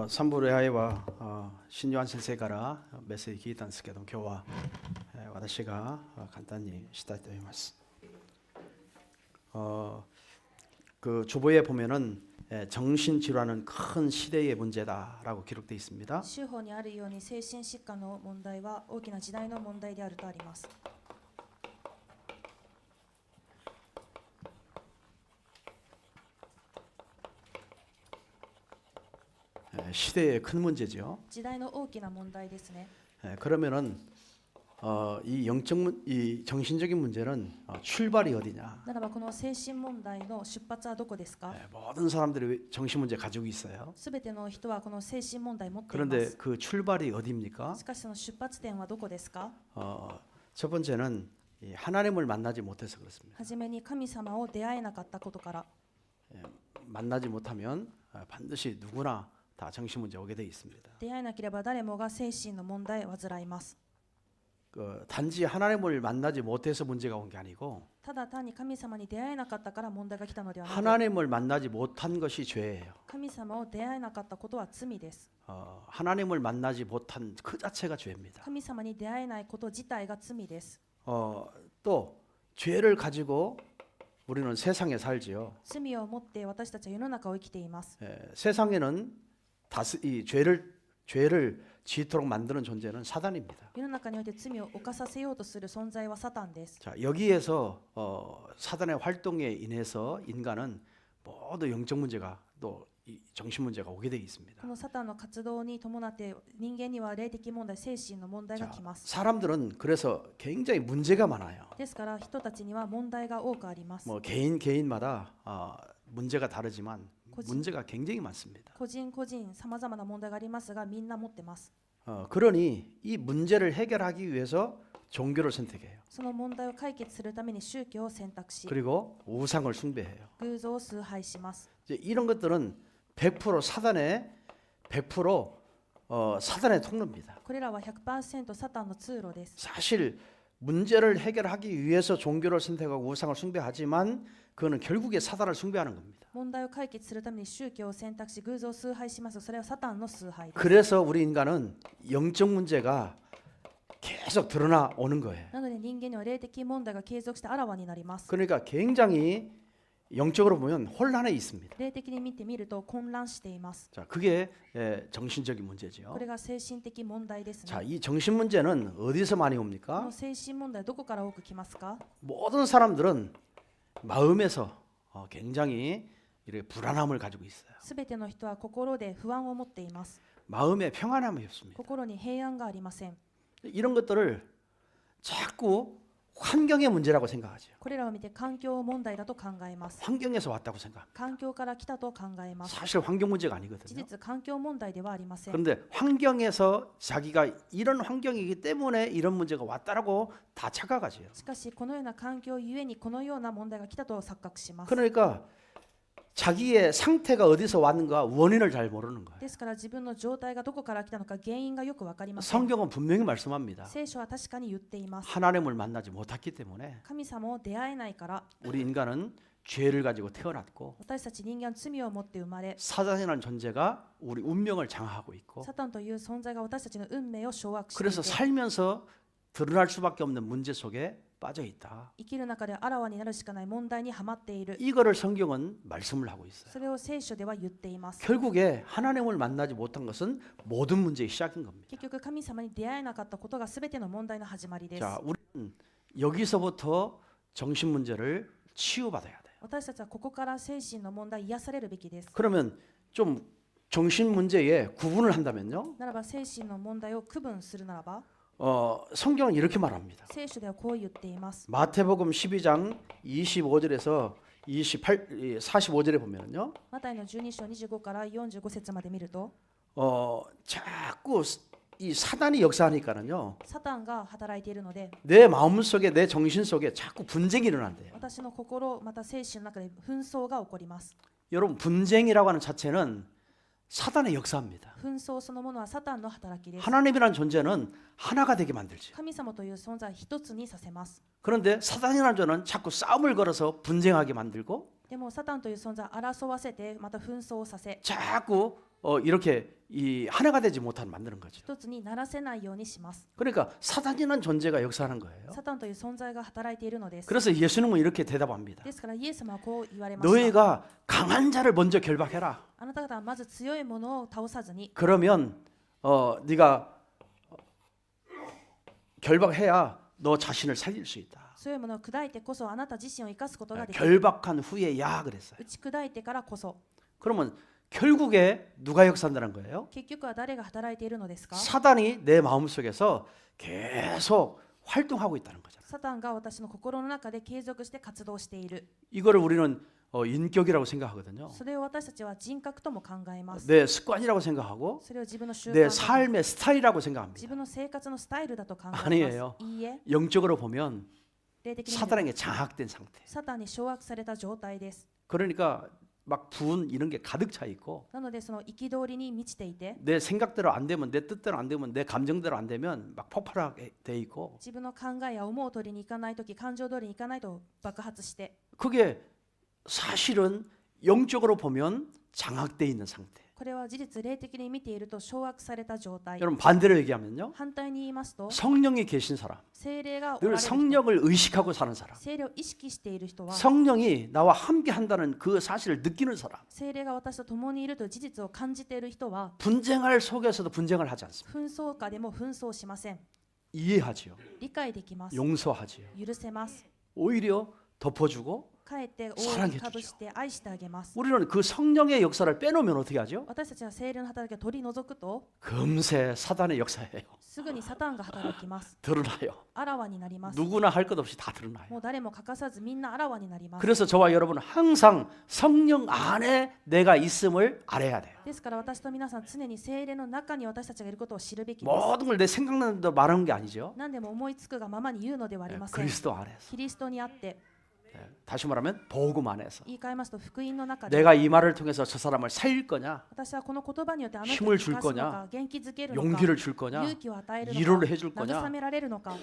サンブルヤイは新ヨハン先生からメッセージ聞いたんですけど、今日は私が簡単にしたいと思います。그 주보에 보면은 정신질환은 큰 시대의 문제다라고 기록되어 있습니다. 州法にあるように精神疾患の問題は大きな時代の問題であるとあります。 시대의 큰 문제죠. 時代の大きな問題ですね。 그러면은 이 정신적인 문제는 출발이 어디냐? ならばこの精神問題の出発はどこですか？ 모든 사람들이 정신 문제 가지고 있어요. すべての人はこの精神問題を持っていま 그런데 す。 그 출발이 어디입니까? しかしその出発点はどこですか？ 첫 번째는 이 하나님을 만나지 못해서 그렇습니다. はじめに神様を出会えなかったことから。 만나지 못하면 반드시 누구나 다 정신 문제 오게 돼 있습니다. 出会えなければ誰もが精神の問題を患います。 단지 하나님을 만나지 못해서 문제가 온 게 아니고 ただ単に神様に出会えなかったから問題が来たのではなく、 하나님을 만나지 못한 것이 죄예요. 神様を出会えなかったことは罪です。 하나님을 만나지 못한 그 자체가 죄입니다. 神様に出会えないこと自体が罪です。 또 죄를 가지고 우리는 세상에 살지요. 罪を持って私たちは世の中を生きています。 세상에는 이 죄를 지도록 만드는 존재는 사단입니다. 世の中において罪を犯させようとする存在はサタンです。 자, 여기에서 사단의 활동에 인해서 인간은 모두 영적 문제가 또 이 정신 문제가 오게 돼 있습니다. このサタンの活動に伴って人間には霊的問題、精神の問題が 자, 来ます。 사람들은 그래서 굉장히 문제가 많아요. ですから人たちには問題が多くあります。 뭐 개인마다 문제가 다르지만 문제가 굉장히 많습니다. 個人個人さまざまな問題がありますが、みんな持ってます。 그러니 이 문제를 해결하기 위해서 종교를 선택해요. その問題を解決するために宗教を選択し、 그리고 우상을 숭배해요. 偶像を崇拝します。 이제 이런 것들은 100% 사단의 100% 사단의 통로입니다. これらは 100% サタンの通路です。 사실 문제를 해결하기 위해서 종교를 선택하고 우상을 숭배하지만 그거는 결국에 사단을 숭배하는 겁니다. 問題を解決するために宗教を選択し、偶像を崇拝します。それはサタンの崇拝です。 그래서 우리 인간은 영적 문제가 계속 드러나 오는 거예요. なので人間には霊的問題が継続してあらわになります。 그러니까 굉장히 영적으로 보면 혼란해 있습니다. 霊的に見てみると混乱しています。 자, 그게 정신적인 문제죠. これが精神的問題ですね。 자, 이 정신 문제는 어디서 많이 こ 옵니까? の精神問題どこから多く来ますか？ 모든 사람들은 마음에서 굉장히 이렇게 불안함을 가지고 있어요. すべての人は心で不安を持っています。 마음에 평안함이 없습니다. 心に平安がありません。 이런 것들을 자꾸 환경의 문제라고 생각하죠. これらを見て環境問題だと考えます。 환경에서 왔다고 생각합니다. 環境から来たと考えます。 사실 환경 문제가 事 아니거든요. 実環境問題ではありません。 그런데 환경에서 자기가 이런 환경이기 때문에 이런 문제가 왔다라고 다 착각하죠. しかしこのような環境ゆえにこのような問題が来たと錯覚します。 그러니까 자기의 상태가 어디서 왔는가 원인을 잘 모르는 거예요. ですから自分の状態がどこから来たのか原因がよくわかりません。 성경은 분명히 말씀합니다. 聖書は確かに言っています。 하나님을 만나지 못했기 때문에 神様を出会えないから 우리 인간은 죄를 가지고 태어났고 私たち人間は罪を持って生まれ、 사단이라는 존재가 우리 운명을 장악하고 있고 サタンという存在が私たちの運命を掌握してい 그래서 て、 살면서 드러날 수밖에 없는 문제 속에 빠져 있다. 生きる中であらわになるしかない問題にはまっている。 이거를 성경은 말씀을 하고 있어요. それを聖書では言っています。 결국에 하나님을 만나지 못한 것은 모든 문제의 시작인 겁니다. 結局神様に出会えなかったことがすべての問題の始まりです。 자, 우리는 여기서부터 정신 문제를 치유받아야 돼요. 私たちはここから精神の問題癒されるべきです。 그러면 좀 정신 문제에 구분을 한다면요. ならば精神の問題を区分するならば、 성경은 이렇게 말합니다. 聖書ではこう言っています。 마태복음 12장 25절에서 45절에 보면은요. マタイの12章25から45節まで見ると、 자꾸 이 사단이 역사하니까는요. サタンが働いているので、 내 마음 속에 내 정신 속에 자꾸 분쟁이 일어난대요. 私の心また精神の中で紛争が起こります。 여러분 분쟁이라고 하는 자체는 사단의 역사입니다. 紛争そのものはサタンの働きです。 하나님이라는 존재는 하나가 되게 만들죠. 神様という存在を一つにさせます。 그런데 사단이라는 존재는 자꾸 싸움을 걸어서 분쟁하게 만들고 でもサタンという存在を争わせてまた紛争をさせ、 자꾸 이렇게 이 하나가 되지 못하게 만드는 거죠. 一つにならせないようにします。 그러니까 사단이라는 존재가 역사하는 거예요. サタンという存在が働いているのです。 그래서 예수님은 이렇게 대답합니다. ですからイエス様はこう言われました。 너희가 강한 자를 먼저 결박해라. あなた方はまず強いものを倒さずに、 그러면 네가 결박해야 너 자신을 살릴 수 있다. 強いものを砕いてこそあなた自身を生かすことができる。 결박한 후에야 그랬어요. 打ち砕いてからこそ。 그러면 결국에 누가 역사한다는 거예요? 結局は誰が働いているのですか？ 사단이 내 마음속에서 계속 활동하고 있다는 거잖아요. サタンが私の心の中で継続して活動している。 이거를 우리는 인격이라고 생각하거든요. それを私たちは人格とも考えます。 내 습관이라고 생각하고 それを自分の習 내 慣だと、 삶의 스타일이라고 自 생각합니다. 分の生活のスタイルだと考えます。 아니에요. いいえ、 영적으로 보면 霊的に見ると 사단에게 장악된 상태. サタンに掌握された状態です。 그러니까 막 분 이런 게 가득 차 있고 なのでその憤りに満ちていて、 내 생각대로 안 되면 내 뜻대로 안 되면 내 감정대로 안 되면 막 폭발하게 돼 있고 自分の考えや思う通りにいかないとき、感情通りにいかないと爆発して、 그게 사실은 영적으로 보면 장악돼 있는 상태. これは事実霊的に見ていると掌握された状態。 여러분 반대로 얘기하면요. 反対に言いますと、 성령이 계신 사람, 聖霊がおら 늘 れる人、 성령을 의식하고 사는 사람, 聖霊を意識している人は、 성령이 나와 함께 한다는 그 사실을 느끼는 사람, 聖霊が私と共にいるという事実を感じている人は、 분쟁할 속에서도 분쟁을 하지 않습니다. 紛争下でも紛争しません。 이해하지요. 理解できます。 용서하지요. 許せます。 오히려 덮어주고 かえって覆 사랑해 いかぶして愛してあげます。 우리는 그 성령의 역사를 빼놓으면 어떻게 하죠? 私たちは聖霊の働きを取り除くと、 금세 사단의 역사예요. すぐにサタンが働きます。 드러나요. あらわになります。 누구나 할 것 없이 다 드러나요. もう誰も欠かさずみんなあらわになります。 그래서 저와 여러분은 항상 성령 안에 내가 있음을 알아야 돼요. ですから私と皆さん常に聖霊の中に私たちがいることを知るべきです。 모든 걸 내 생각나는 대로 말하는 게 아니죠. 何でも思いつくがままに言うのではありません。 그리스도 안에서. キリストにあって、 다시 말하면 복음 안에서. 言い換えますと福音の中で、 내가 이 말을 통해서 저 사람을 살릴 거냐, 私はこの言葉によってあの人 힘을 を 줄 生かすの 거냐 か、元気づけるのか、 용기를 줄 거냐, 勇気を与えるの 위로를 か、 해줄 慰 거냐. められるのか。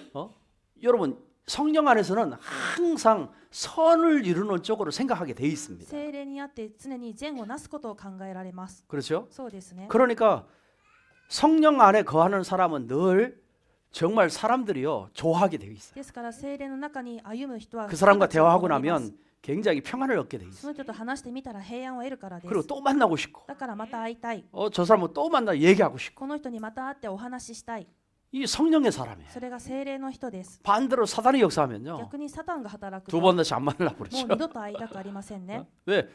여러분 성령 안에서는 항상 선을 이루는 쪽으로 생각하게 돼 있습니다. 聖霊にあって常に善をなすことを考えられます。 그렇죠? そうですね。 그러니까 성령 안에 거하는 사람은 늘 정말 사람들이요 좋아하게 되어 있어요. ですから聖霊の中に歩む人は 그 사람과 人たちを 대화하고 好みます。 나면 굉장히 평안을 얻게 돼 そ 있어요. の人と話してみたら平安を得るからで 그리고 す。 또 만나고 싶고, だからまた会いたい。 저 사람은 또 만나 얘기하고 싶고, この人にまた会ってお話ししたい。 이 성령의 사람이에요. それが聖霊の人です。 반대로 사단이 역사하면요 逆にサタンが働く 두 と、 번 다시 안 만나려고 もう 그러죠. 二度と会いたくありませんね。 왜?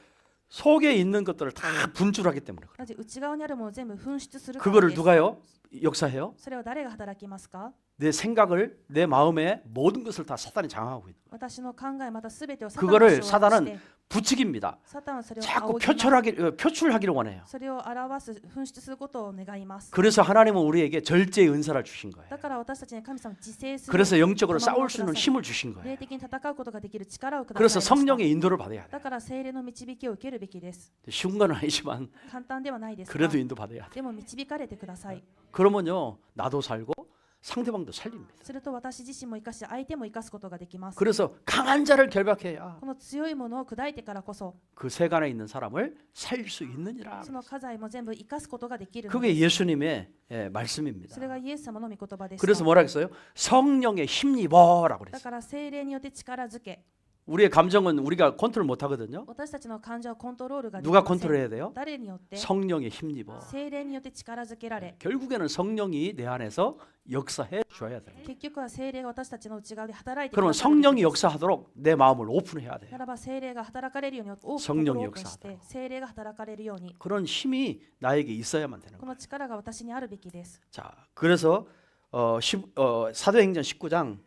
속에 있는 것들을 다 분출하기 때문에 그래요. なぜ内側にあるものを全部噴出するから 그거를 です。 누가요? 역사해요? それを誰が働きますか？ 내 생각을, 내 마음의 모든 것을 다 사단이 장악하고 있는 거예요. 私の考えまたすべてをサタンが 그거를 掌握して 사단은 부추깁니다. サタンはそれを 자꾸 仰ぎます。 표출하기를 원해요. それを表す噴出することを願います。 그래서 하나님은 우리에게 절제의 은사를 주신 거예요. だから私たちに神様自制する 그래서 영적으로 賜物を 싸울 수 있는 ください。 힘을 주신 거예요. 霊的に戦うことができる力をください 그래서 ました。 성령의 인도를 받아야 돼요. だから聖霊の導きを受けるべきです。 쉬운 건 아니지만 簡単ではないですが、 그래도 인도 받아야 돼. でも導かれてください。 그러면요 나도 살고 상대방도 살립니다. すると私自身も生かし相手も生かすことができます。 그래서 강한 자를 결박해야 この強いものを砕いてからこそ 그 세간에 있는 사람을 살릴 수 있느니라. その家財も全部生かすことができるの 그게 です。 예수님의 말씀입니다. それがイエス様の御言葉でし 그래서 た。 뭐라 했어요? 성령의 힘입어라고 だ 그랬어요. から聖霊によって力づけ、 우리의 감정은 우리가 컨트롤 못 하거든요. 私たちの感情をコントロールができ 누가 ません。 컨트롤해야 돼요? 誰によって？ 성령의 힘입어. 聖霊によって力づけられ、 결국에는 성령이 내 안에서 역사해 줘야 돼요. 結局は聖霊が私たちの内側で働いてく 그러면 ださるべき 성령이 です。 역사하도록 내 마음을 오픈해야 돼요. ならば聖霊が働かれるように多く 성령이 心をオープンし 역사하도록 て聖霊が働かれるように 그런 힘이 나에게 있어야만 되는 こ 거예요. の力が私にあるべきです。 자, 그래서 사도행전 19장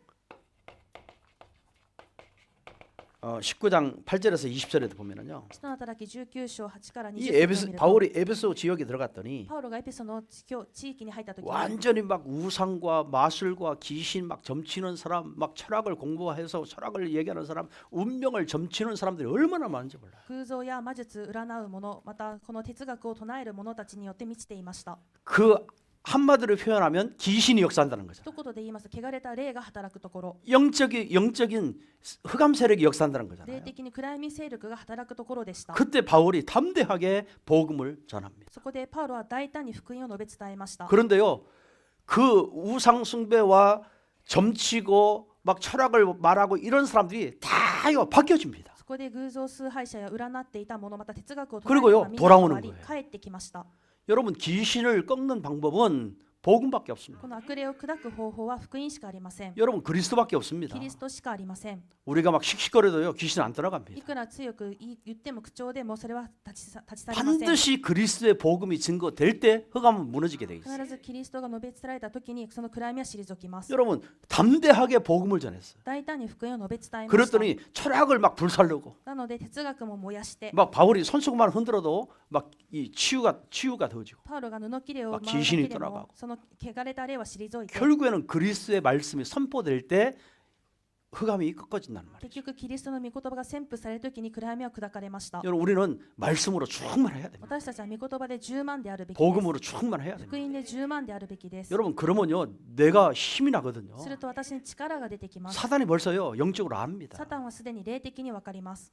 19장 8절에서 20절에도 보면은요. 使徒の働き19章8から20 이 節を見 에베소 ると、 바울이 에베소 지역에 들어갔더니 パウロがエペソの地域に入った時に 완전히 막 우상과 마술과 귀신 막 점치는 사람, 막 철학을 공부해서 철학을 얘기하는 사람, 운명을 점치는 사람들이 얼마나 많은지 몰라요. 空想や魔術、占う者、またこの哲学を唱える者たちによって満ちていました。 그 한마디로 표현하면 귀신이 역사한다는 거죠. 一言で言いますと汚れた霊が働くところ、 영적인 흑암 세력이 역사한다는 霊 거잖아요. 的に暗闇勢力が働くところでした。 그때 바울이 담대하게 복음을 전합니다. そこでパウロは大胆に福音を述べ伝えました。 그런데요, 그 우상 숭배와 점치고 막 철학을 말하고 이런 사람들이 다요 바뀌어집니다. そこで偶像崇拝者や占っていた者、また哲学を唱え 그리고요 た人がみんな 돌아오는 変わり 거예요. 帰ってきました。 여러분 귀신을 꺾는 방법은 복음밖에 없습니다. この悪霊を砕く方法は福音しかありません。 여러분 그리스도밖에 없습니다. キリストしかありません。 우리가 막 씩씩거려도요 귀신 안 い 들어갑니다. くら強く言っても口調でもそれは立ち去りません。 반드시 그리스도의 복음이 증거될 때 흑암은 무너지게 돼 있어요. 必ずキリストが述べ伝えた時にその暗闇は退きます。 여러분 담대하게 복음을 전했어요. 大胆に福音を述べ伝えました。 그랬더니 철학을 막 불살르고 なので哲学も燃やして、 막 바울이 손수건만 흔들어도 막 이 치유가 더워지고 パウロが布切れを 막 回るだ 귀신이 けで 떠나가고 もその汚れた霊は退いて、 결국에는 그리스도의 말씀이 선포될 때 흑암이 꺾어진다는 말이에요. 結局キリストの御言葉が宣布される時に暗闇は砕かれました。 여러분 우리는 말씀으로 충만해야 됩니다. 私たちは御言葉で10万であるべきです。 복음으로 충만해야 福 됩니다. 音で10万であるべきです。 여러분 그러면요 내가 힘이 나거든요. すると私に力が出てきます。 사단이 벌써요 영적으로 サ 압니다. タンはすでに霊的に分かります。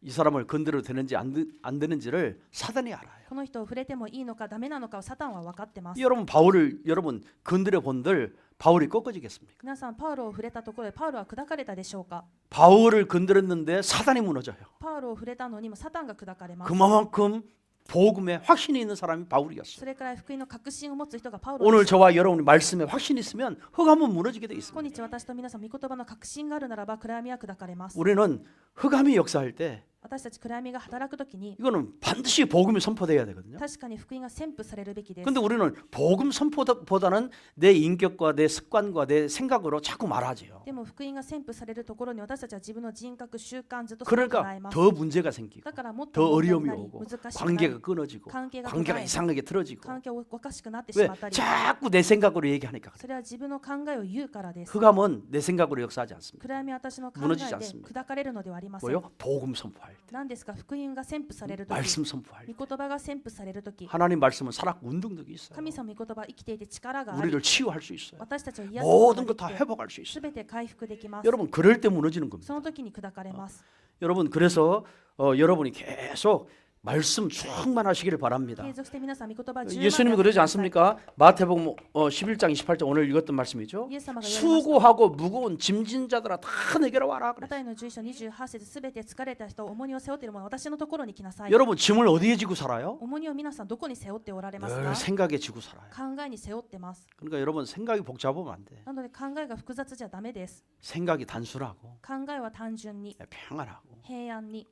이 사람을 건드려도 되는지 안 되는지를 사단이 알아요. この人を触れてもいいのかダメなのかをサタンは分かってます。 여러분 바울을 여러분 건드려 본들 바울이 꺾어지겠습니까? 皆さんパウロを触れたところでパウロは砕かれたでしょうか。 바울을 건드렸는데 사단이 무너져요. パウロを触れたのにもサタンが砕かれます。 그만큼 복음에 확신이 있는 사람이 바울이었어요. それくらい福音の確信を持つ人がパウロ 오늘 でした。 저와 여러분이 말씀에 확신이 있으면 흑암은 무너지게 돼 今 있습니다. 日私と皆さん御言葉の確信があるならば暗闇は砕かれます。 우리는 흑암이 역사할 때 私たち暗闇が働くときに 이거는 반드시 복음이 선포돼야 되거든요. 確かに福音が宣布されるべきです。 근데 우리는 복음 선포보다는 내 인격과 내 습관과 내 생각으로 자꾸 말하지요. でも福音が宣布されるところに私たちは自分の人格、習慣ずっとそれを捉え 그러니까 ます。 더 문제가 생기고 だからもっ 더 と問題に 어려움이 なり 오고 難しくなり 관계가 끊어지고 関係が途 관계가 絶え 이상하게 틀어지고 関係をおかしくなってし 왜 まったり、 자꾸 내 생각으로 얘기하니까 それは自分の考えを言うからです。 흑암은 내 생각으로 역사하지 않습니다. 暗闇は私の考え 무너지지 で 않습니다. 砕かれるのではありません。 뭐요? 복음 선포할 때 何ですか、福音が宣布されるとき、 말씀 선포할 때 御言葉が宣布されるとき、 하나님 말씀은 살았고 운동력이 있어요. 神様の御言葉は生きていて力があり、 우리를 치유할 수 있어요. 私たちを癒すこ 모든 と 것 が 다 できて、 회복할 수 있어요. すべて回復できます。 여러분 그럴 때 무너지는 겁니다. その時に砕かれます。 여러분 그래서 여러분이 계속 말씀 충만하시기를 바랍니다. 継続して皆さん御言葉10 예수님이 그러지 않습니까? 마태복음 11장 28절 오늘 읽었던 말씀이죠. イエス様が言われました。 수고하고 무거운 짐진 자들아 다 내게로 와라 マ 그랬어요. タイの11章28節、すべて疲れた人、重荷を背負っている者、私のところに来なさい。 여러분 짐을 어디에 지고 살아요? 重荷を皆さんどこに背負っておられます 늘 か？ 생각에 지고 살아요. 考えに背負ってます。 그러니까 여러분 생각이 복잡하면 안 돼. なので考えが複雑じゃダメです。 생각이 단순하고 考えは単純に、 평안하고 平安に、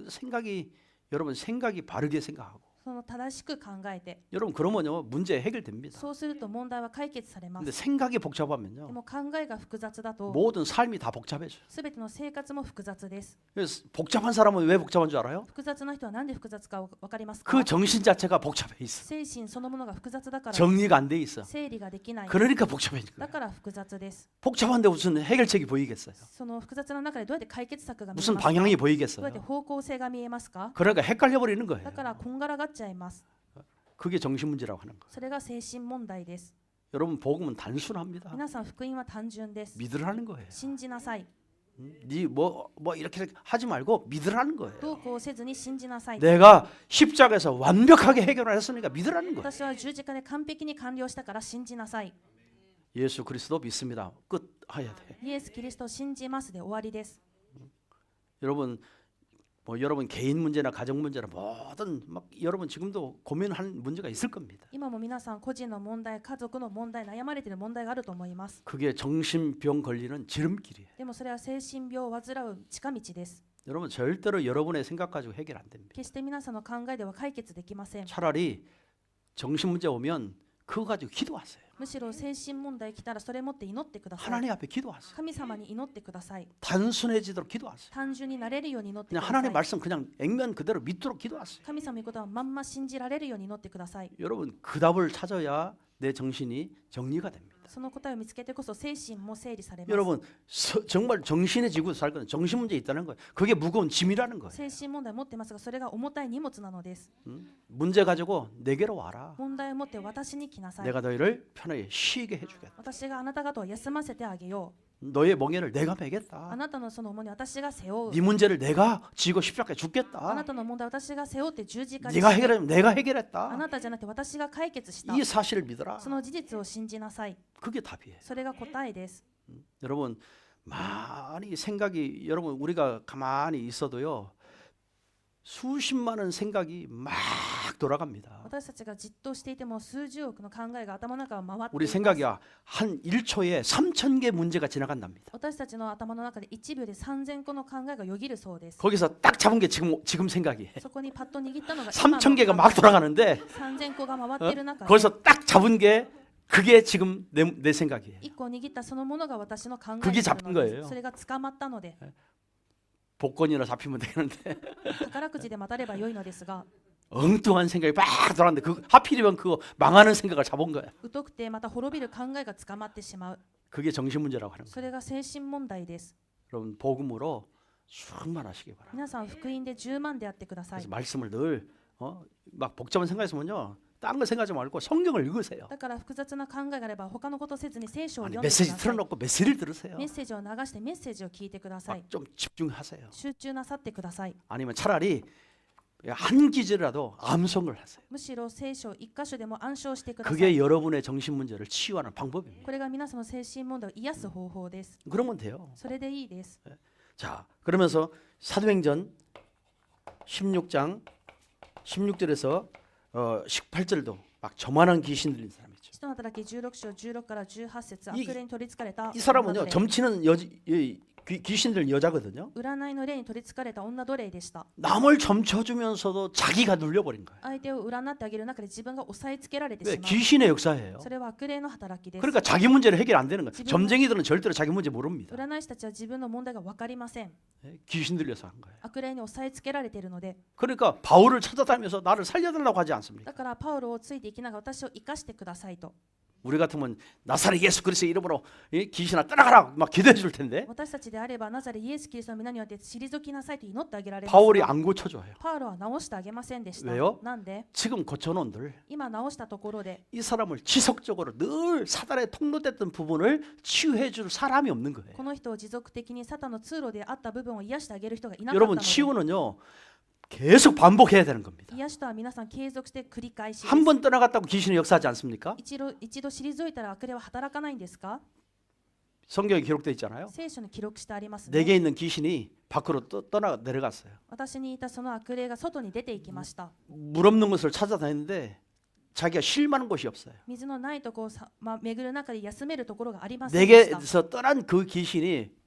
생각이 여러분 생각이 바르게 생각하고 その正しく考えて、 여러분 그러면요 문제 해결됩니다. そうすると問題は解決されま 근데 す。 생각이 で 복잡하면요 も考えが複雑だと、 모든 삶이 다 복잡해져요. すべての生活も複雑です。 그래서 복잡한 사람은 왜 복잡한 줄 알아요? 複雑な人は何で複雑か分かりますか？ 그 정신 자체가 복잡해 있어. 精神そのものが複雑だから、 정리가 안 돼 있어. 整理ができない。 그러니까 복잡해진 だ 거예요. から複雑です。 복잡한데 무슨 해결책이 보이겠어요? その複雑な中でどうやって解決策が見え 무슨 ますか？ 방향이 どうやって 보이겠어요? 方向性が見えますか？ 그러니까 헷갈려 버리는 거예요. だからこんがらがっちゃいます。 그게 정신 문제라고 하는 거예요. それが精神問題です。 여러분 복음은 단순합니다. 皆さん福音は単純です。 믿으라는 거예요. 信じなさい。 네뭐 이렇게 하지 말고 믿으라는 거예요. どうこうせずに信じなさい。 내가 십자가에서 완벽하게 해결을 했으니까 믿으라는 거예요. 私は十字架で完璧に完了したから信じなさい。 예수 그리스도 믿습니다. 끝 해야 돼. イエス・キリストを信じますで終わりです。 여러분 뭐 여러분 개인 문제나 가정 문제나 모든 막 여러분 지금도 고민하는 문제가 있을 겁니다. 今も皆さん個人の問題、家族の問題、悩まれている問題があると思います。 그게 정신병 걸리는 지름길이에요. でもそれは精神病を患う近道です。 여러분 절대로 여러분의 생각 가지고 해결 안 됩니다. 決して皆さんの考えでは解決できません。 차라리 정신 문제 오면 그거 가지고 기도하세요. むしろ精神問題来たらそれ持って祈ってください。 하나님 앞에 기도하세요. 神様に祈ってください。 단순해지도록 기도하세요. 単純になれるように祈ってく 그냥 ださ 하나님 い。 말씀 그냥 액면 그대로 믿도록 기도하세요. 神様のことはまんま信じられるように祈ってください。 여러분 그 답을 찾아야 내 정신이 정리가 됩니다. その答えを見つけてこそ精神も整理されます。 여러분 정말 정신의 지구에서 살 거는 정신 문제 있다는 거예요. 그게 무거운 짐이라는 거예요. 精神問題を持っていますが、それが重たい荷物なのです。 문제 가지고 내게로 와라. 問題を持って私に来なさい。 내가 너희를 편하게 쉬게 해주겠다. 私があなた方を休ませてあげよ 너의 멍에를 내가 う。あ 매겠다. なたのその重荷を私が背負う。 네 문제를 내가 지고 십자가에 あ 죽겠다. なたの問題を私が背負って十字架に 네가 死ぬ。 해결하면 내가 あ 해결했다. なたじゃなくて私が解決した。 이 사실을 믿어라. その事実を信じなさい。 그게 답이에요. それが答えです。 여러분 많이 생각이 여러분 우리가 가만히 있어도요 수십 많은 생각이 막 돌아갑니다. 私たちがじっとしていても数十億の考えが頭の中を回ってい 우리 ます。 생각이야 한 1초에 3,000개 문제가 지나간답니다. 私たちの頭の中で1秒で3000個の考えがよぎるそうです。 거기서 딱 잡은 게 지금 생각이에요. そこにパッと握ったのが今の 3,000개가 막 돌아가는데 3000個が回っている中で 거기서 딱 잡은 게 그게 지금 내 생각이에요. 1個握ったそのものが私の考え 그게 になる 잡힌 ので 거예요. す。それが捕まったので 복권이나 잡히면 되는데 宝くじで待たればよいのですが、 엉뚱한 생각이 막 돌아갔는데 하필이면 그거 망하는 생각을 잡은 거야. 疎くてまた滅びる考えが捕まってしまう。 그게 정신 문제라고 하는 거예요. それが精神問題です。 여러분 복음으로 충만하시기 바랍니다. 皆さん福音で10万であってください 그래서 。 말씀을 늘 막 복잡한 생각했으면요. 딴 거 생각하지 말고 성경을 읽으세요. だから複雑な考えがあれば他のことせずに聖書を 아니 読んでくだ 메시지 さい。 틀어놓고 메시지를 들으세요. メッセージを流してメッセージを聞いてください。 막 좀 집중하세요. 集中なさってください。 아니면 차라리 한 기절이라도 암송을 하세요. むしろ聖書を一箇所でも暗唱してください。 그게 여러분의 정신 문제를 치유하는 방법입니다. これが皆さんの精神問題を癒す方法です。 그러면 돼요. それでいいです。 자, 그러면서 사도행전 16장 16절에서 18절도 막 저만한 귀신 들린 사람이 있죠. 使徒の働き16章16から18節、 이 悪霊に取り憑かれた 이 女 사람은요 奴隷。 점치는 귀신 들린 여자거든요. 占いの霊に取り憑かれた女奴隷でした。 남을 점쳐주면서도 자기가 눌려버린 거예요. 相手を占ってあげる中で自分が押さえつけられて 왜 しまう。 귀신의 역사예요. それは悪霊の働きです。 그러니까 자기 문제를 해결 안 되는 거예요. 지금- 점쟁이들은 절대로 자기 문제 모릅니다. 占い師たちは自分の問題が分かりません。 귀신 들려서 한 거예요. 悪霊に押さえつけられているので、 그러니까 바울을 찾아다니면서 나를 살려달라고 하지 않습니까? だからパウロをついていきながら私を生かしてくださいと。 우리 같으면 나사렛 예수 그리스도의 이름으로 귀신아 떠나가라 막 기도해 줄 텐데 私たちであればナザレイエス・キリストの皆によって退きなさいと祈ってあげられます 바울이 が、 안 고쳐줘요. パウロは直してあげませんでした。 왜요? なんで 지금 고쳐놓은들 今直したところで 이 사람을 지속적으로 늘 사단에 통로됐던 부분을 치유해 줄 사람이 없는 거예요. この人を持続的にサタンの通路であった部分を癒してあげる人がいなかったの 여러분 で、 치유는요 계속 반복해야 되는 겁니다. 癒しとは皆さん継続して繰り返しです。 한 번 떠나갔다고 귀신이 역사하지 않습니까? 一度退いたら悪霊は働かないんですか？ 성경에 기록되어 있잖아요. 聖書に記録してありますね。 내게 있는 귀신이 밖으로 내려갔어요. 私にいたその悪霊が外に出ていきました。 물 없는 곳을 찾아다니는데 자기가 쉴 만한 곳이 없어요. 水のないところを巡る中で休めるところがありませんでした。 내게서 떠난 그 귀신이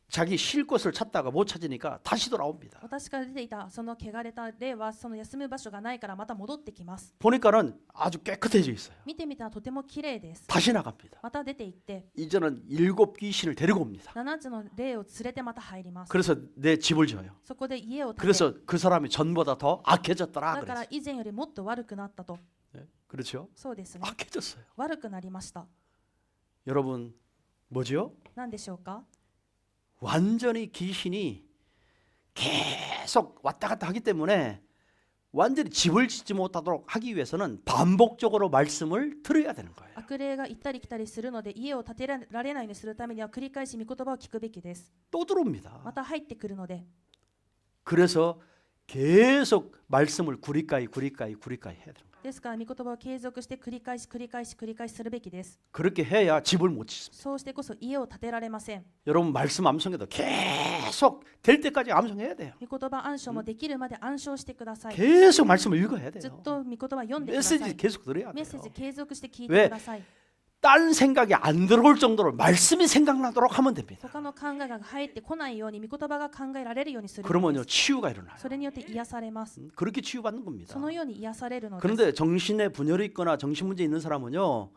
자기 쉴 곳을 찾다가 못 찾으니까 다시 돌아옵니다. 私から出ていたその汚れた霊はその休む場所がないからまた戻ってきます。 보니까는 아주 깨끗해져 있어요. 見てみたらとても綺麗です。 다시 나갑니다. また出て行って 이제는 7 귀신을 데리고 옵니다. 7つの霊を連れてまた入ります。 그래서 내 집을 줘요. そこで家を建て、 그래서 그 사람이 전보다 더 악해졌더라 だから 그랬어요. 以前よりもっと悪くなったと。 네, 그렇죠? そうですね。 악해졌어요. 悪くなりました。 여러분 뭐죠? 何でしょうか？ 완전히 귀신이 계속 왔다 갔다 하기 때문에 완전히 집을 짓지 못하도록 하기 위해서는 반복적으로 말씀을 들어야 되는 거예요. 悪霊が行ったり来たりするので家を建てられないようにするためには繰り返し御言葉を聞くべきです。 또 들어옵니다. また入ってくるので、 그래서 계속 말씀을 구리까이 해야 되는 거예요. ですから御言葉を継続して繰り返しするべきです。 그렇게 해야 집을 못 짓습니다. そうしてこそ家を建てられません。 여러분 말씀 암송해도 계속 될 때까지 암송해야 돼요. 御言葉暗唱もできるまで暗唱してください。 계속 말씀을 읽어야 ずっ 돼요. と御言葉読んでください。 메시지 계속 들어야 メッ 돼요. セージ継続して聞いてください。 딴 생각이 안 들어올 정도로 말씀이 생각나도록 하면 됩니다. 他の考えが入ってこないように御言葉が考えられるようにするの 그러면요 です。 치유가 일어나요. それによって癒されます。 그렇게 치유받는 겁니다. そのように癒されるのです。 그런데 정신에 분열이 있거나 정신 문제 있는 사람은요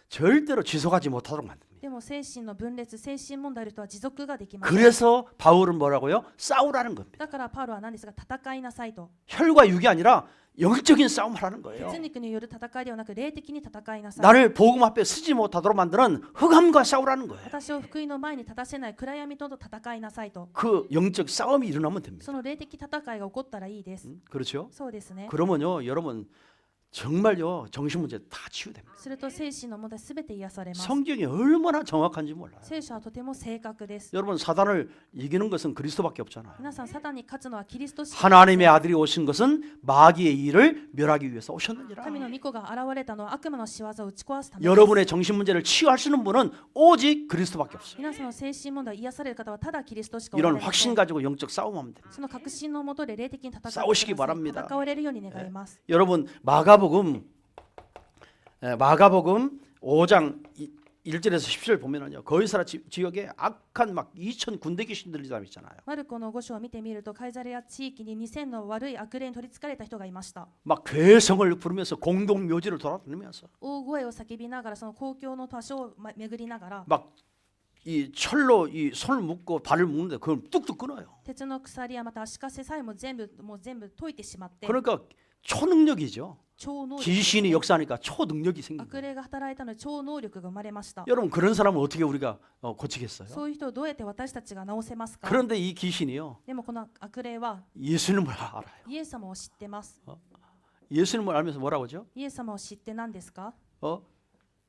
절대로 지속하지 못하도록 만듭니다. でも精神の分裂、精神問題ある人は持続ができません。 그래서 바울은 뭐라고요? 싸우라는 겁니다. だからパウロは何ですが、戦いなさいと。 혈과 육이 아니라 영적인 싸움을 하는 거예요. 血肉による戦いではなく霊的に戦いなさい。 나를 복음 앞에 서지 못하도록 만드는 흑암과 싸우라는 거예요. 私を福音の前に立たせない暗闇と戦いなさいと。 그 영적 싸움이 일어나면 됩니다. その霊的戦いが起こったらいいです。 그렇죠? そうですね。 그러면요, 여러분 정말요 정신 문제 다 치유됩니다. すると精神の問題すべて癒されます。 성경이 얼마나 정확한지 몰라요. 聖書はとても正確です。 여러분 사단을 이기는 것은 그리스도밖에 없잖아요. 皆さん、サタンに勝つのはキリストしか 하나님의 아들이 오신 것은 마귀의 일을 멸하기 위해서 오셨느니라. 神の御子が現れたのは悪魔の仕業を打ち壊すためです。 여러분의 정신 문제를 치유하시는 분은 오직 그리스도밖에 없어요. 皆さんの精神問題を癒される方はただキリストしかおられ 이런 ません。 확신 가지고 영적 싸움하면 됩니다. その確信のもとで霊的に戦ってください。 싸우시기 바랍니다. 戦われるように願います。 여러분 마가복음 5장 1절에서 10절 보면은요. 거기사라 지역에 악한 막 2,000 군대 귀신 들린 사람 있잖아요. マルコの5章を見てみると、カイザレア地域に2000の悪い悪霊に取り憑かれた人がいました。 막 괴성을 부르면서 공동 묘지를 돌아다니면서 大声を叫びながら、その公共の場所を巡りながら、 막 이 철로 이 손을 묶고 발을 묶는데 그걸 뚝뚝 끊어요. 鉄の鎖やまた足かせさえも全部解いてしまって、 그러니까 초능력이죠. 超能力、 귀신이 역사하니까 초능력이 생긴 悪 거예요. 霊が働いたので超能力が生まれました。 여러분 그런 사람은 어떻게 우리가 고치겠어요? そういう人をどうやって私たちが治せますか？ 그런데 이 귀신이요. でもこの悪霊は 예수님을 알아요. イエス様を知ってます。 예수님을 알면서 뭐라고 하죠? イエス様を知って何ですか？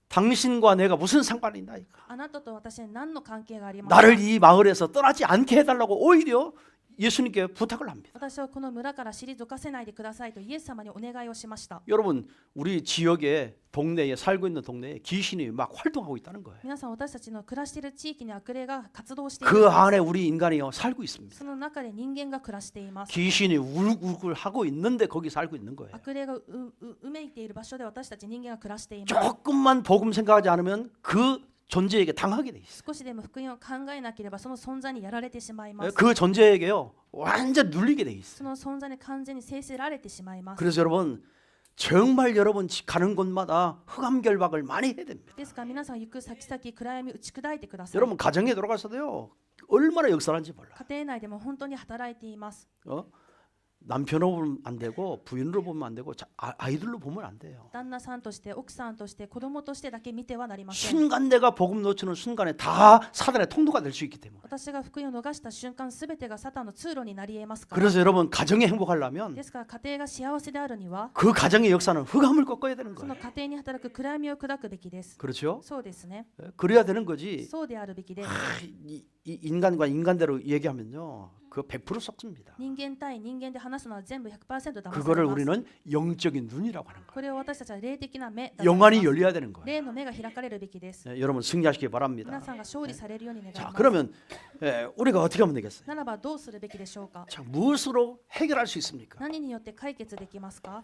당신과 내가 무슨 상관이 있나? あなたと私に何の関係がありますか？ 나를 이 마을에서 떠나지 않게 해달라고 오히려 예수님께 부탁을 합니다. 私はこの村から退かせないでくださいとイエス様にお願いをしました。 여러분 우리 지역에 동네에 살고 있는 동네에 귀신이 막 활동하고 있다는 거예요. 皆さん、私たちの暮らしている地域に悪霊が活動している 그 んです。 안에 우리 인간이요 살고 있습니다. その中で人間が暮らしています。 귀신이 울굴 하고 있는데 거기 살고 있는 거예요. 悪霊がうめいている場所で私たち人間が暮らしています。 조금만 복음 생각하지 않으면 그 존재에게 당하게 돼 있어요. 少しでも福音を考えなければその存在にやられてしまいます。 그 존재에게요 완전 눌리게 돼 있어요. その存在に完全に制せられてしまいます。 그래서 여러분 정말 여러분 가는 곳마다 흑암 결박을 많이 해야 됩니다. ですから皆さん行く先々暗闇打ち砕いてください。 여러분 가정에 들어가서도요 얼마나 역사하는지 몰라요. 家庭内でも本当に働いています。 남편으로 보면 안 되고 부인으로 보면 안 되고 아이들로 보면 안 돼요. 旦那さんとして奥さんとして子供としてだけ見てはなりません。 순간 내가 복음 놓치는 순간에 다 사단의 통로가 될 수 있기 때문에. 私が福音を逃した瞬間すべてがサタンの通路になり得ますから。 그래서 여러분 가정이 행복하려면 ですから家庭が幸せであるには 그 가정의 역사는 흑암을 꺾어야 되는 その 거예요. 家庭に働く暗闇を砕くべきです。 그렇죠? そうですね。 그래야 되는 거지. そうであるべきです。 이 인간과 인간대로 얘기하면요 그거 100% 썩습니다. 人間対人間で話すのは全部 100% 騙され 그거를 ます 우리는 영적인 눈이라고 하는 거예요. これを私たちは霊的な目だと思い 영안이 ます。 열려야 되는 거예요. 霊の目が開かれるべきです。 여러분 승리하시기 皆 바랍니다. さんが勝利されるように願い 자 ます。 그러면 우리가 어떻게 하면 되겠어요? ならばどうするべきでしょうか？ 자 무엇으로 해결할 수 있습니까? 何によって解決できますか？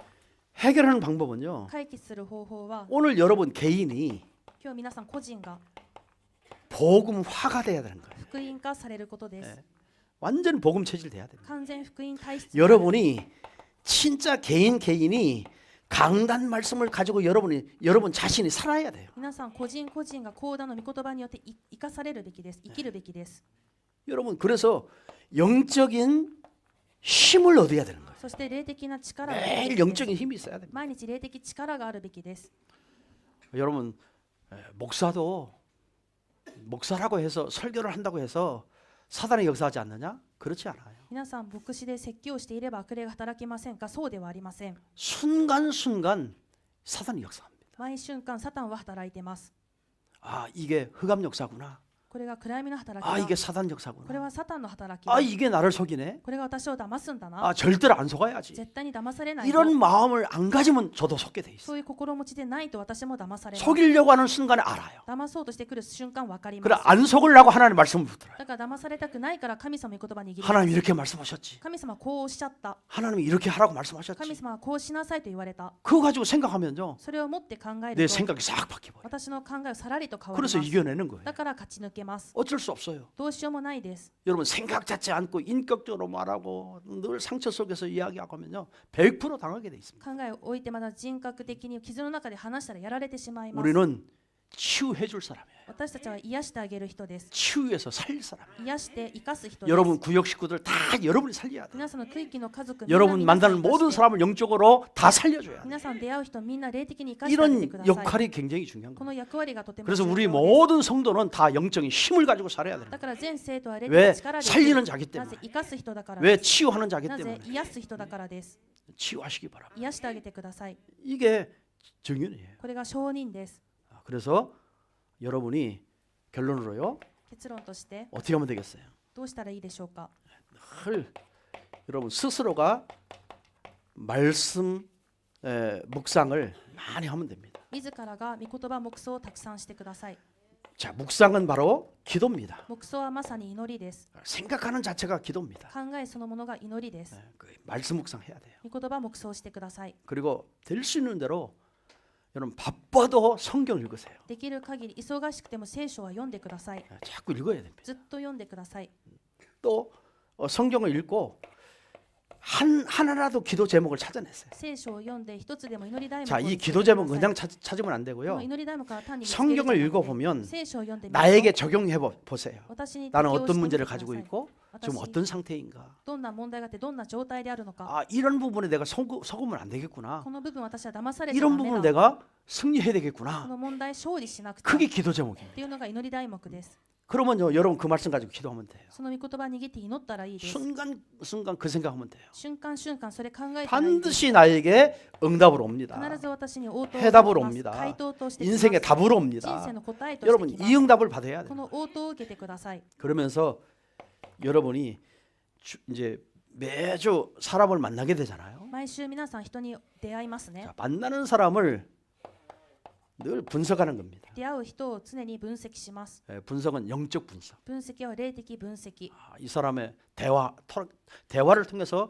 해결하는 방법은요. 解決する方法は 오늘 여러분 개인이 今日皆さん個人が 복음화가 돼야 되는 거예요. 福音化されることです。 완전 복음 체질 돼야 됩니다. 完全福音体質。 여러분이 진짜 개인이 강단 말씀을 가지고 여러분 자신이 살아야 돼요. 皆さん個人個人が講談の御言葉によって生かされるべきです。生きるべきです。 여러분 그래서 영적인 힘을 얻어야 되는 거예요. そして霊的な力を得るべ 매일 きです。 영적인 힘이 있어야 됩니다. 毎日霊的力があるべきです。 여러분 목사라고 해서 설교를 한다고 해서 사단이 역사하지 않느냐? 그렇지 않아요. 皆さん牧師で説教をしていれば悪霊が働きませんか？そうではありません。 순간순간 사단이 역사합니다. 毎瞬間サタンは働いています。 아 이게 흑암 역사구나. これが暗闇の働き 아 だ。 이게 사단 これ 역사구나. はサタンの働きだ。 아 이게 나를 속이네. これが私を騙すんだな。 아 절대로 안 속아야지. 絶対に騙されないぞ。 이런 마음을 안 가지면 저도 속게 돼 있어요. そういう心持ちでないと私も騙されます。 속이려고 하는 순간에 알아요. 騙そうとしてくる瞬間わかりま 그래 す。 안 속으려고 하나님 말씀을 붙들어요. だから騙されたくないから神様の言葉に握ります。 하나님 이렇게 말씀하셨지. 神様はこうおっしゃった。 하나님이 이렇게 하라고 神 말씀하셨지. 様はこうしなさいと言われた。 그거 가지고 생각하면요. それを持って考え 내 ると 생각이 싹 바뀌어버려요. 私の考えはさらりと変わりま 그래서 す。 이겨내는 거예요. だから勝ち抜けます。 어쩔 수 없어요. どうしようもないです。 여러분 생각 잡지 않고 인격적으로 말하고 늘 상처 속에서 이야기하고 하면요 100% 당하게 돼 있습니다. 考えを置いてまだ人格的に傷の中で話したらやられてしまいます。 우리는 치유해 줄 사람이에요. 私たちは癒してあげる人です。 치유해서 살릴 사람이에요. 癒して生かす人です。 여러분 구역 식구들 다 여러분이 살려야 돼요. 皆さんの区域の家族、 여러분 みんな 만나는 生か 모든 して 사람을 영적으로 다 살려줘야 돼요. 皆さん出会う人みんな霊的に生かしてあげて 이런 ください。 역할이 굉장히 중요한 こ 거예요. の役割がとても 그래서 重要 우리 です。 모든 성도는 다 영적인 힘을 가지고 살아야 돼요. だから全生徒は霊的 왜 な力で生きる 살리는 자기 な 때문에. ぜ生かす人だから 왜 です。 치유하는 자기 なぜ 때문에. 癒す人だからです。 치유하시기 바랍니다. 癒してあげてください。 이게 정윤이에요. これが承認です。 그래서 여러분이 결론으로요. 結論として 어떻게 하면 되겠어요? どうしたらいいでしょうか。 늘 여러분 스스로가 말씀 묵상을 많이 하면 됩니다. 自らが御言葉黙想をたくさんしてください。 자, 묵상은 바로 기도입니다. 黙想はまさに祈りです。 생각하는 자체가 기도입니다. 考えそのものが祈りです。 그 말씀 묵상해야 돼요. 御言葉黙想してください。 그리고 될 수 있는 대로 여러분 바빠도 성경 읽으세요. できる限り忙しくても聖書は読んでください。 자꾸 읽어야 됩니다. ずっと読んでください。 또 성경을 읽고 하나라도 기도 제목을 찾아냈어요. 聖書を読んで一つでも祈り題目 자, を 이 見つけ 기도 てくだ 제목 さい。 그냥 찾으면 안 こ 되고요. の祈り題目から単に見つける 성경을 じゃなくて 읽어보면 聖書を読んでみる 나에게 と 적용해 보세요. 私に適 나는 応して 어떤 みて 문제를 くださ 가지고 い。 있고 私 지금 어떤 상태인가. どんな問題があってどんな状態であるのか。 아, 이런 부분에 내가 속으면 안 되겠구나. この部分私は騙されちゃ 이런 ダメ 부분 だ。 내가 승리해야 こ 되겠구나. の問題勝利しなくて 그게 っ 기도 제목입니다. ていうのが祈り題目です。 그러면요, 여러분 그 말씀 가지고 기도하면 돼요. その御言葉握って祈ったらいいです。 순간 그 생각하면 돼요. 瞬間瞬間それ考えたらいいです。 반드시 나에게 응답으로 옵니다. 必ず私に応答を 해답으로 してきます。 옵니다. 回答としてきます。 인생의 답으로 人 옵니다. 生の答えとして 여러분 きます。 이 응답을 받아야 こ 돼요. の応答を受けてください。 그러면서 여러분이 이제 매주 사람을 만나게 되잖아요. 毎週皆さん人に出会いますね。 자, 만나는 사람을 늘 분석하는 겁니다. 出会う人を常に分析します。 분석은 영적 분석. 分析は霊的分析。 이 사람의 대화를 통해서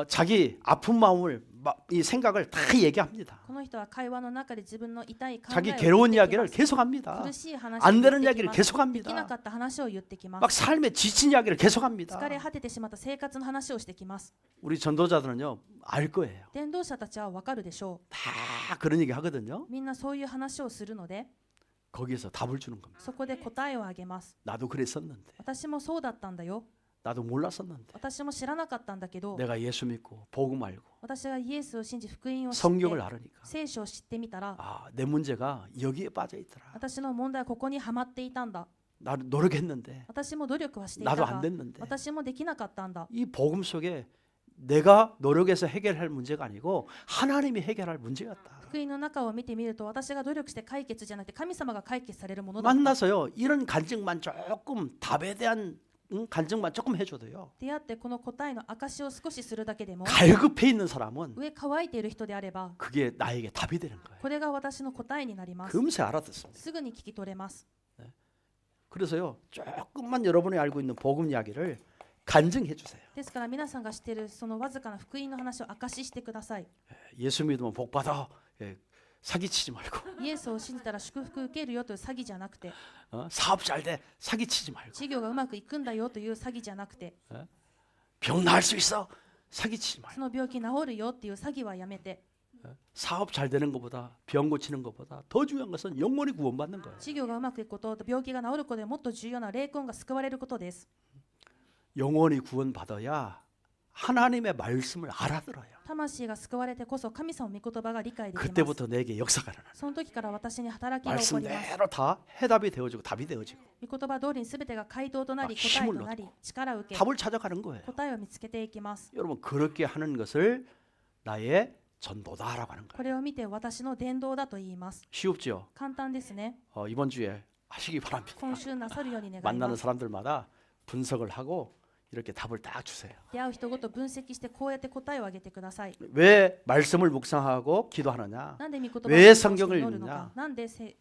자기 아픈 마음을 이 생각을 다 얘기합니다. この人は会話の中で自分の痛い考えを 자기 言って 괴로운 き 이야기를 ます 계속합니다. 苦しい話を 안 言 되는 ってき 이야기를 ます。できな 계속합니다. かった話を言ってきま 막 す。 삶에 지친 이야기를 계속합니다. 疲れ果ててしまった生活の話をしてきます。 우리 전도자들은요 알 거예요. 伝道者たちはわかるでしょ 다 그런 얘기 하거든요. う。みんなそういう話をするので、 거기에서 답을 주는 겁니다. そこで答えをあげます。 나도 그랬었는데, 私もそうだったんだよ。 나도 몰랐었는데, 私も知らなかったんだけど、 내가 예수 믿고 복음 알고 私がイエスを信じ福音を知っ 성경을 て 알으니까 聖書を知ってみたら、 아, 내 문제가 여기에 빠져 있더라. 私の問題はここにはまっていたんだ。 나도 노력했는데 私も努力はしていた 나도 안 が、 됐는데 私もできなかったんだ。 이 복음 속에 내가 노력해서 해결할 문제가 아니고 하나님이 해결할 문제였다. 福音の中を見てみると、私が努力して解決じゃなくて神様が解決されるものだった。 만나서요 이런 간증만 조금 답에 대한 간증만 조금 해줘도요 出会ってこの答えの証を少しするだけでも、 갈급해 있는 사람은 上乾いている人であれば、 그게 나에게 답이 되는 거예요. これが私の答えになります。 금세 알아듣습니다. すぐに聞き取れます。 그래서요 조금만 여러분이 알고 있는 복음 이야기를 간증해 주세요. ですから皆さんが知っているそのわずかな福音の話を証ししてください。 예수 믿으면 복 받아. 사기치지 말고 イエスを信じたら祝福受けるよという詐欺じゃなくて、 사업 잘 돼. 사기치지 말고 事業がうまくいくんだよという詐欺じゃなくて、 병 나을 수 있어. 사기치지 말고 その病気治るよっていう詐欺はやめて、 사업 잘 되는 것보다 병 고치는 것보다 더 중요한 것은 영원히 구원받는 거예요. 事業がうまくいくことと病気が治ることでもっと重要な霊魂が救われることです。 영원히 구원받아야 하나님의 말씀을 알아들어요. 魂が救われてこそ神様の御言葉が理解できます。 그때부터 내게 역사가 일어나요. その時から私に働きが起こります。 말씀대로 다 해답이 되어지고 답이 되어지고 御言葉通りに全てが回答となり、あ答えとな 힘을 り、力を受け、 답을 찾아가는 거예요. 答えを見つけていきます。 여러분 그렇게 하는 것을 나의 전도다라고 하는 거예요. これを見て私の伝道だと言います。 쉬웁죠? 簡単ですね。 이번 주에 하시기 바랍니다. 今週なさるように願い 만나는 ます。 사람들마다 분석을 하고 이렇게 답을 딱 주세요. 出会う人ごと分析してこうやって答えをあげてください。 왜 말씀을 묵상하고 기도하느냐? なんで御言葉を 왜 通して 성경을 祈るのか 읽느냐? 、なんで聖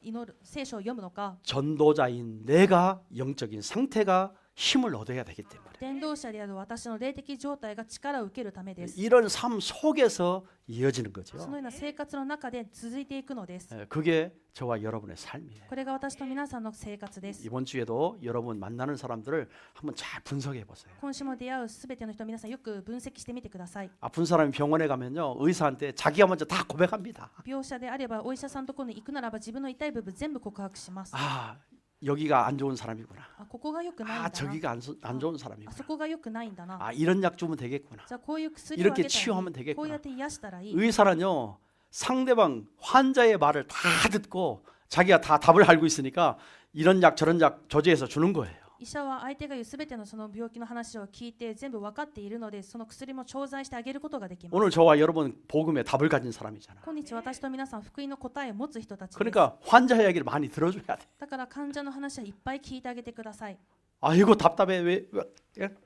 書を読むのか、 전도자인 내가 영적인 상태가 힘을 얻어야 되기 때문에 伝道者である私の霊的状態が力を受けるためです。 이런 삶 속에서 이어지는 거죠. そのような生活の中で続いていくのです。 그게 저와 여러분의 삶이에요. これが私と皆さんの生活です。 이번 주에도 여러분 만나는 사람들을 한번 잘 분석해 보세요. 今週も出会うすべての人、皆さんよく分析してみてください。 아픈 사람이 병원에 가면요 의사한테 자기가 먼저 다 고백합니다. 病者であればお医者さんのところに行くならば自分の痛い部分全部告白します。 아 여기가 안 좋은 사람이구나. あ、ここが良くないんだ 아 な。 저기가 안 좋은 あ 사람이구나. そこが良くないんだな。 아 이런 약 주면 되겠구나. じゃあこういう薬をあ 이렇게 げたらい 치유하면 い。こう 되겠구나. やって癒したらいい。 의사는요 상대방 환자의 말을 다 듣고 자기가 다 답을 알고 있으니까 이런 약 저런 약 조제해서 주는 거예요. 医者は相手が言うすべてのその病気の話を聞いて全部分かっているので、その薬も調剤してあげることができます。 오늘 저와 여러분 복음의 답을 가진 사람이잖아. 今日私と皆さん福音の答えを持つ人たちです。 그러니까 환자 이야기를 많이 들어줘야 돼. だから患者の話はいっぱい聞いてあげてください。 아이고 답답해 왜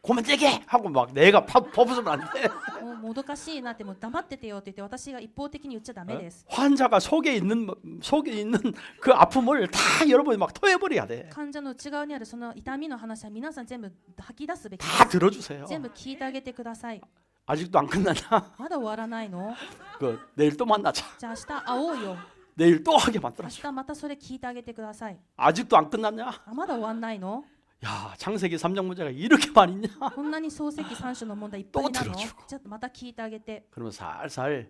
그만 얘기해 하고 막 내가 퍼부으면 안 돼. もうもどかしいなって、もう黙っててよって言って私が一方的に言っちゃダメです。 환자가 속에 있는 그 아픔을 다 여러분이 막 토해버려야 돼. 患者の内側にあるその痛みの話は皆さん全部吐き出すべきで 다 す。 들어주세요. 全部聞いてあげてください。 아직도 안 끝났냐? まだ終わらないの？ 그 내일 또 만나자. じゃあ明日会おうよ。 내일 또 하게 明 만들어줘. 日またそれ聞いてあげてください。 아직도 안 끝났냐? あ、まだ終わんないの？ 야 창세기 3장 문제가 이렇게 많이 있냐? こんなに漱石3種の問題いっぱいなの？ 또 じ 들어주고 ゃあまた聞いてあげて。 그러면 살살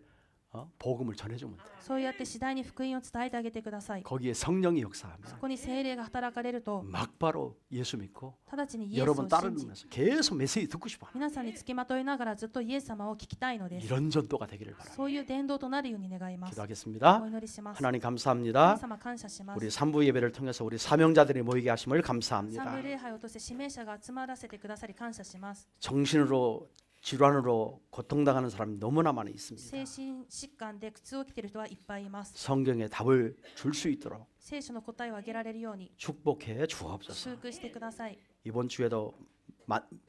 복음을 전해주면 돼. そうやって次第に福音を伝えてあげてください。 거기에 성령이 역사하면 そこに聖霊が働かれると、 막바로 예수 믿고 直ちにイエスを 여러분 信じ、 따르면서 계속 메시지 듣고 싶어. 皆さんにつきまといながらずっとイエス様を聞きたいのです。 이런 전도가 되기를 바랍니다. そういう伝道となるように願います。 기도하겠습니다. お祈りします。 하나님 神 감사합니다. 様感謝します。 우리 3부 예배를 통해서 우리 사명자들이 모이게 하심을 三 감사합니다. 部礼拝を通して指名者が集まらせてくださり感謝します。 정신으로 질환으로 고통당하는 사람이 너무나 많이 있습니다. 精神疾患で苦痛を受けている人はいっぱいいます。 성경의 답을 줄 수 있도록 聖書の答えをあげられるように 축복해 주옵소서. 祝福してください。 이번 주에도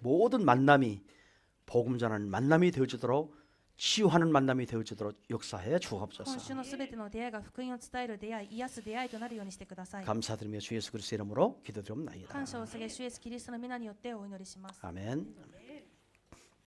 모든 만남이 복음 전하는 만남이 되어주도록 치유하는 만남이 되어주도록 역사해 今 주옵소서. 週のすべての出会いが福音を伝える出会い、癒す出会いとなるようにしてください。 감사드리며 주 예수 그리스도의 이름으로 기도드립니다. 感謝を捧げ、主イエスキリストの皆によってお祈りします。 아멘.